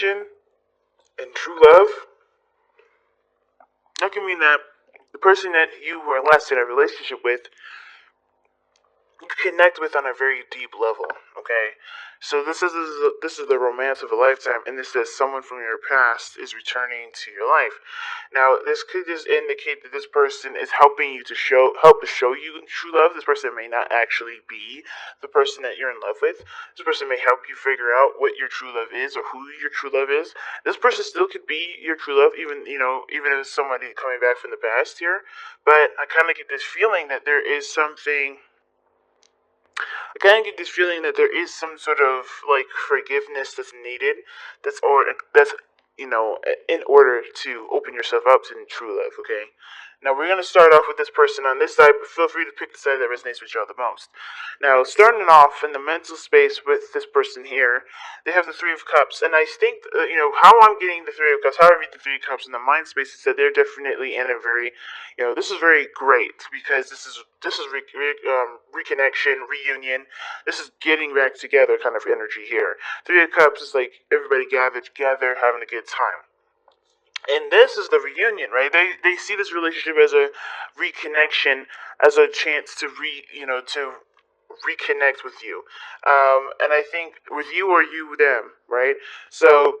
reconnection and true love, that can mean that the person that you were last in a relationship with, you connect with on a very deep level. Okay, so this is the romance of a lifetime, and this says someone from your past is returning to your life. Now, this could just indicate that this person is helping you to show you true love. This person may not actually be the person that you're in love with. This person may help you figure out what your true love is or who your true love is. This person still could be your true love, even if it's somebody coming back from the past here. But I kind of get this feeling that there is something. I kind of get this feeling that there is some sort of like forgiveness that's needed, that's in order to open yourself up to true love. Okay. Now we're gonna start off with this person on this side, but feel free to pick the side that resonates with you the most. Now, starting off in the mental space with this person here, they have the Three of Cups, and I think how I'm getting the Three of Cups. How I read the Three of Cups in the mind space is that they're definitely in a very, this is very great because this is reconnection, reunion. This is getting back together kind of energy here. Three of Cups is like everybody gathered together, having a good time. And this is the reunion, right? They see this relationship as a reconnection, as a chance to to reconnect with you. And I think with you or you them, right? So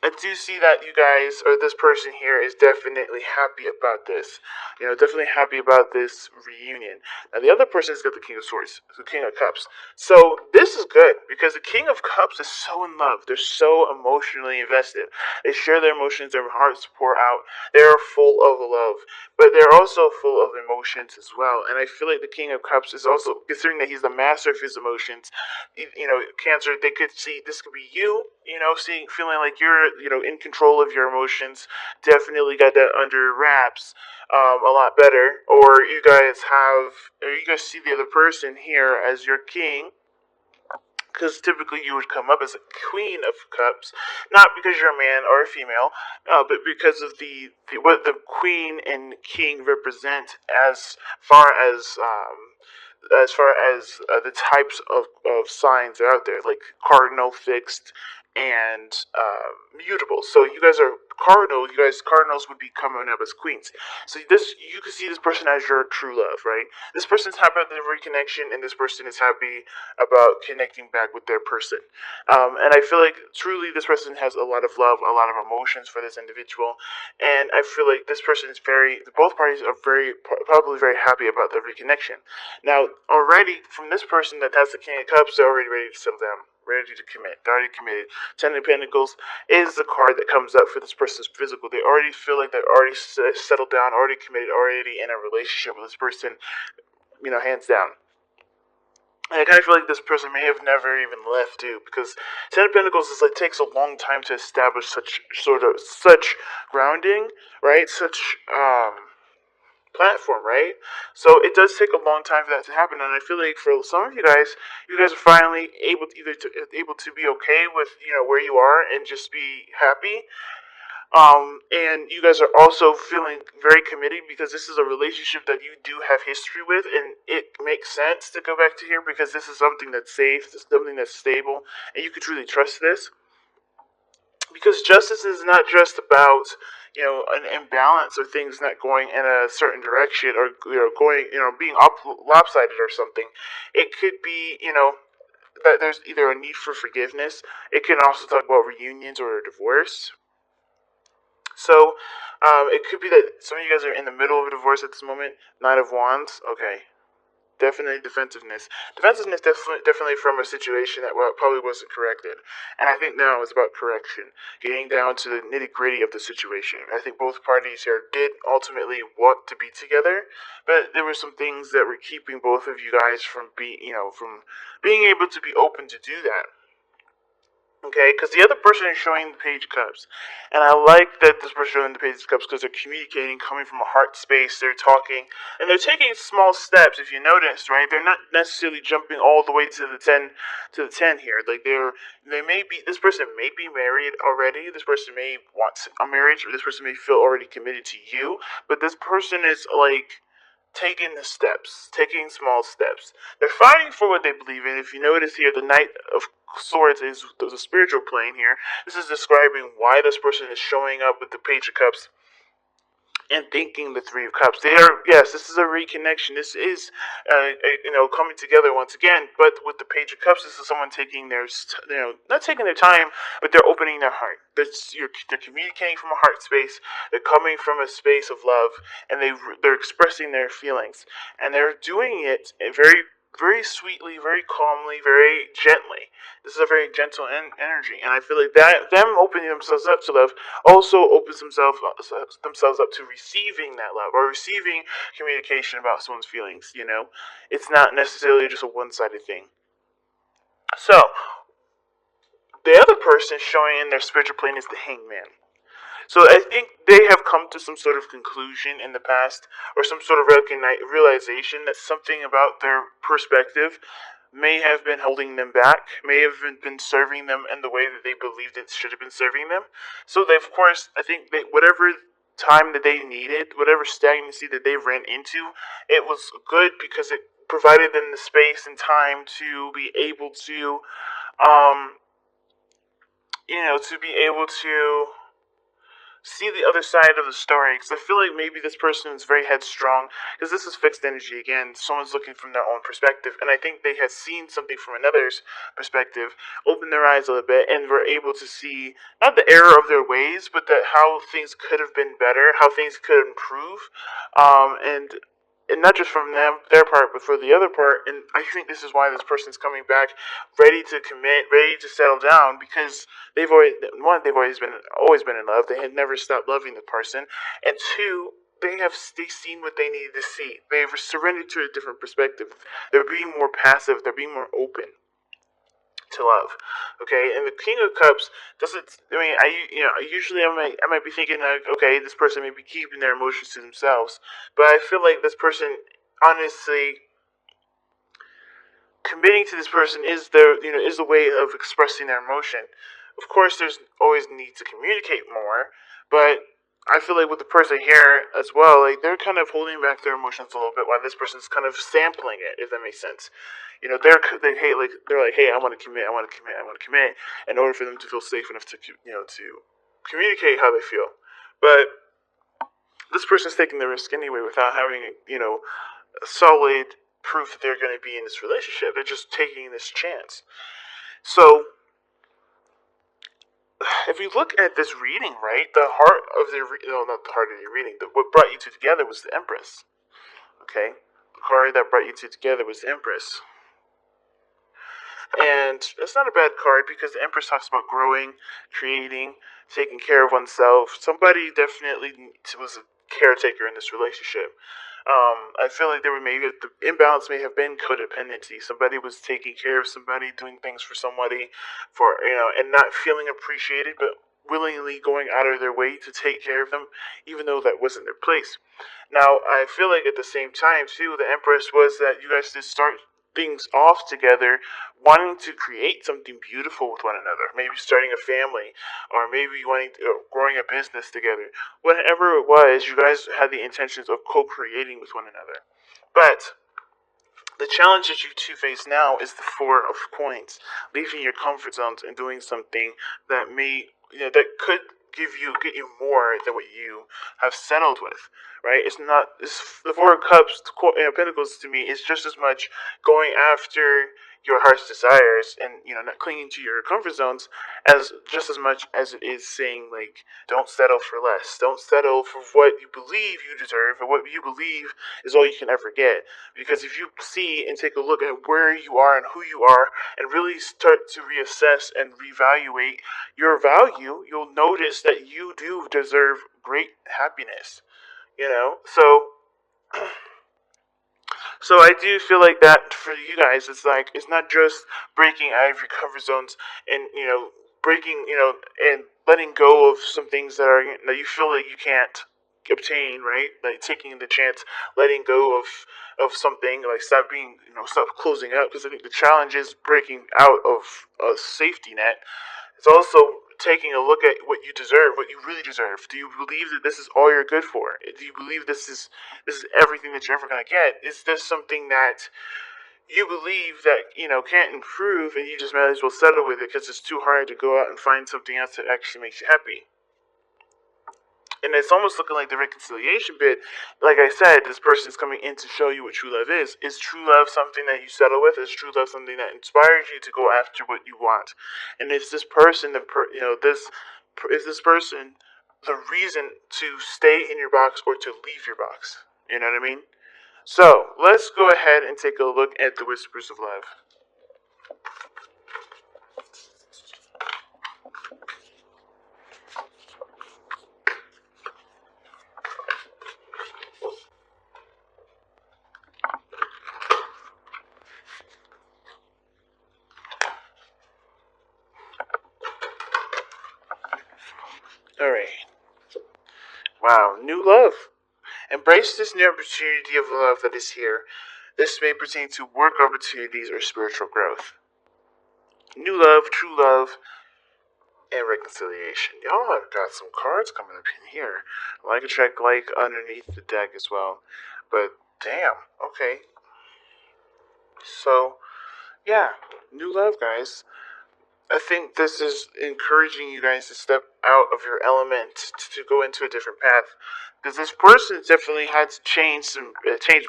I do see that you guys, or this person here, is definitely happy about this. Definitely happy about this reunion. Now, the other person's got the King of Swords, the King of Cups. So, this is good, because the King of Cups is so in love. They're so emotionally invested. They share their emotions, their hearts pour out. They're full of love, but they're also full of emotions as well. And I feel like the King of Cups is also, considering that he's the master of his emotions, Cancer, they could see this could be you, feeling like you're, in control of your emotions, definitely got that under wraps, a lot better. Or you guys see the other person here as your king, because typically you would come up as a queen of cups, not because you're a man or a female, but because of what the queen and king represent as far as the types of signs that are out there, like cardinal, fixed, and mutable. So you guys are cardinal. You guys cardinals would be coming up as queens. So this you can see this person as your true love, right? This person's happy about the reconnection, and this person is happy about connecting back with their person. And I feel like truly this person has a lot of love, a lot of emotions for this individual, and I feel like this person is both parties are probably very happy about the reconnection. Now, already from this person that has the King of Cups, they're already ready to settle down, ready to commit. They're already committed. Ten of Pentacles is the card that comes up for this person's physical. They already feel like they're already settled down, already committed, already in a relationship with this person, hands down. And I kind of feel like this person may have never even left too, because Ten of Pentacles is like takes a long time to establish such grounding, right? Such platform, right? So it does take a long time for that to happen, and I feel like for some of you guys are finally able to be okay with where you are and just be happy. And you guys are also feeling very committed because this is a relationship that you do have history with, and it makes sense to go back to here because this is something that's safe, this is something that's stable, and you can truly trust this. Because justice is not just about an imbalance or things not going in a certain direction, or going being lopsided or something. It could be that there's either a need for forgiveness. It can also talk about reunions or a divorce. So it could be that some of you guys are in the middle of a divorce at this moment. Nine of Wands. Okay. Definitely defensiveness. Defensiveness definitely from a situation that probably wasn't corrected. And I think now it's about correction. Getting down to the nitty gritty of the situation. I think both parties here did ultimately want to be together, but there were some things that were keeping both of you guys from from being able to be open to do that. Okay, because the other person is showing the Page of Cups. And I like that this person is showing the Page of Cups because they're communicating, coming from a heart space, they're talking, and they're taking small steps, if you noticed, right? They're not necessarily jumping all the way to the 10 here. Like this person may be married already, this person may want a marriage, or this person may feel already committed to you, but this person is like taking the steps, taking small steps. They're fighting for what they believe in. If you notice here, the Knight of Swords is the spiritual plane here. This is describing why this person is showing up with the Page of Cups and thinking the Three of Cups. They are, yes, this is a reconnection. This is, coming together once again. But with the Page of Cups, this is someone taking their, not taking their time, but they're opening their heart. They're communicating from a heart space. They're coming from a space of love, and they're expressing their feelings, and they're doing it very, very sweetly, very calmly, very gently. This is a very gentle energy, and I feel like that them opening themselves up to love also opens themselves up to receiving that love or receiving communication about someone's feelings. It's not necessarily just a one-sided thing. So the other person showing in their spiritual plane is the Hangman. So I think they have come to some sort of conclusion in the past, or some sort of realization that something about their perspective may have been holding them back, may have been serving them in the way that they believed it should have been serving them. So they, of course, I think that whatever time that they needed, whatever stagnancy that they ran into, it was good because it provided them the space and time to be able to, to be able to see the other side of the story, because I feel like maybe this person is very headstrong, because this is fixed energy again. Someone's looking from their own perspective, and I think they had seen something from another's perspective, opened their eyes a little bit, and were able to see not the error of their ways, but that how things could have been better, how things could improve, and not just from their part, but for the other part. And I think this is why this person's coming back, ready to commit, ready to settle down, because they've always been in love. They had never stopped loving the person, and two, they've seen what they needed to see. They've surrendered to a different perspective. They're being more passive. They're being more open to love. Okay, and the King of Cups doesn't. I mean, usually I might be thinking like, okay, this person may be keeping their emotions to themselves, but I feel like this person honestly committing to this person is the way of expressing their emotion. Of course, there's always need to communicate more, but I feel like with the person here as well, like they're kind of holding back their emotions a little bit while this person's kind of sampling it, if that makes sense. They're like, hey, I want to commit, I want to commit, I want to commit, in order for them to feel safe enough to communicate how they feel. But this person's taking the risk anyway without having solid proof that they're going to be in this relationship. They're just taking this chance. So, if you look at this reading, right, not the heart of your reading, what brought you two together was the Empress. Okay? The card that brought you two together was the Empress. And it's not a bad card because the Empress talks about growing, creating, taking care of oneself. Somebody definitely was a caretaker in this relationship. I feel like the imbalance may have been codependency. Somebody was taking care of somebody, doing things for somebody, and not feeling appreciated, but willingly going out of their way to take care of them, even though that wasn't their place. Now, I feel like at the same time too, the Empress was that you guys did start things off together, wanting to create something beautiful with one another. Maybe starting a family, or maybe growing a business together. Whatever it was, you guys had the intentions of co-creating with one another. But the challenge that you two face now is the Four of Coins, leaving your comfort zones and doing something that that could get you more than what you have settled with, right? The Four of Cups, Pentacles to me is just as much going after your heart's desires and not clinging to your comfort zones, as just as much as it is saying, like, don't settle for less, don't settle for what you believe you deserve or what you believe is all you can ever get. Because if you see and take a look at where you are and who you are, and really start to reassess and reevaluate your value, you'll notice that you do deserve great happiness. So I do feel like that for you guys, it's not just breaking out of your comfort zones and breaking and letting go of some things that you feel like you can't obtain, right? Like taking the chance, letting go of something, like stop closing up, because I think the challenge is breaking out of a safety net. It's also taking a look at what you deserve, what you really deserve. Do you believe that this is all you're good for? Do you believe this is everything that you're ever gonna get? Is this something that you believe that, can't improve, and you just might as well settle with it because it's too hard to go out and find something else that actually makes you happy. And it's almost looking like the reconciliation bit. Like I said, this person is coming in to show you what true love is. Is true love something that you settle with? Is true love something that inspires you to go after what you want? And is this person is this person the reason to stay in your box or to leave your box? You know what I mean? So let's go ahead and take a look at the whispers of love. All right. Wow, new love. Embrace this new opportunity of love that is here. This may pertain to work opportunities or spiritual growth. New love, true love, and reconciliation. Y'all have got some cards coming up in here. Like a track like underneath the deck as well. But damn, okay. So, yeah, new love, guys. I think this is encouraging you guys to step out of your element to go into a different path. Because this person definitely had to change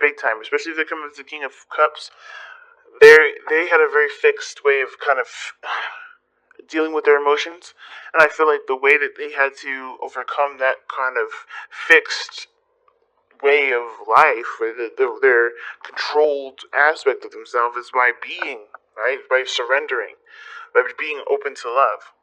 big time, especially if they're coming as the King of Cups. They had a very fixed way of kind of dealing with their emotions, and I feel like the way that they had to overcome that kind of fixed way of life, their controlled aspect of themselves, is by being right, by surrendering, by being open to love.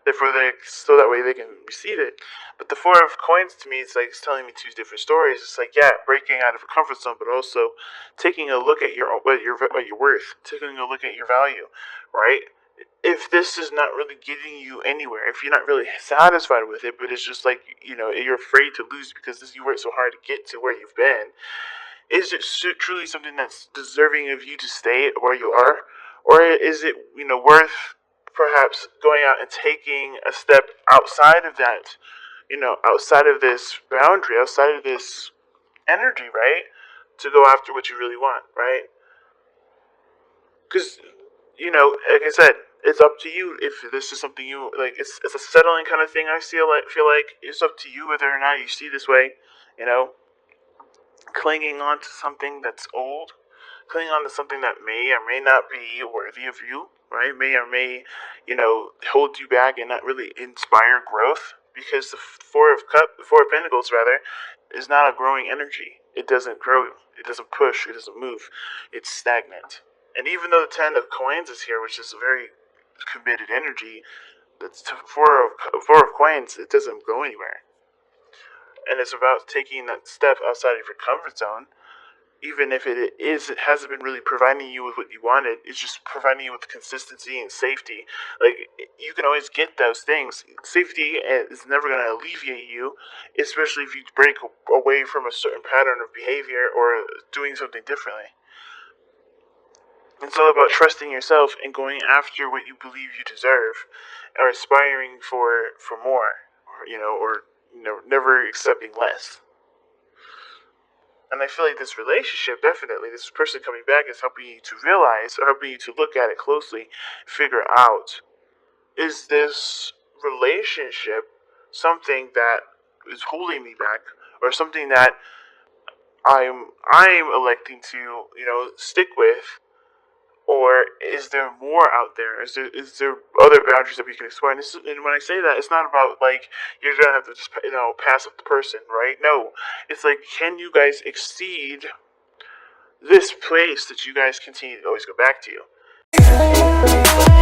Therefore, so that way they can receive it. But the Four of Coins to me, it's telling me two different stories. It's like, yeah, breaking out of a comfort zone, but also taking a look at what your worth, taking a look at your value, right? If this is not really getting you anywhere, if you're not really satisfied with it, but it's just like, you're afraid to lose because you worked so hard to get to where you've been, is it truly something that's deserving of you to stay where you are? Or is it, worth perhaps going out and taking a step outside of that, outside of this boundary, outside of this energy, right? To go after what you really want, right? Because, like I said, it's up to you if this is something you like. It's a settling kind of thing. I feel like it's up to you whether or not you see this way. You know, clinging on to something that's old, clinging on to something that may or may not be worthy of you, right? May or may, hold you back and not really inspire growth. Because the Four of Pentacles, rather, is not a growing energy. It doesn't grow. It doesn't push. It doesn't move. It's stagnant. And even though the Ten of Coins is here, which is a very committed energy, the Four of Coins, it doesn't go anywhere. And it's about taking that step outside of your comfort zone. Even if it hasn't been really providing you with what you wanted. It's just providing you with consistency and safety. Like, you can always get those things. Safety is never going to alleviate you, especially if you break away from a certain pattern of behavior or doing something differently. It's all about trusting yourself and going after what you believe you deserve, or aspiring for more, or never accepting less. And I feel like this relationship, definitely, this person coming back is helping you to realize, or helping you to look at it closely, figure out, is this relationship something that is holding me back, or something that I'm electing to, stick with, or is there more out there? Is there other boundaries that we can explore? And when I say that, it's not about like you're gonna have to just pass up the person, right? No, it's like, can you guys exceed this place that you guys continue to always go back to?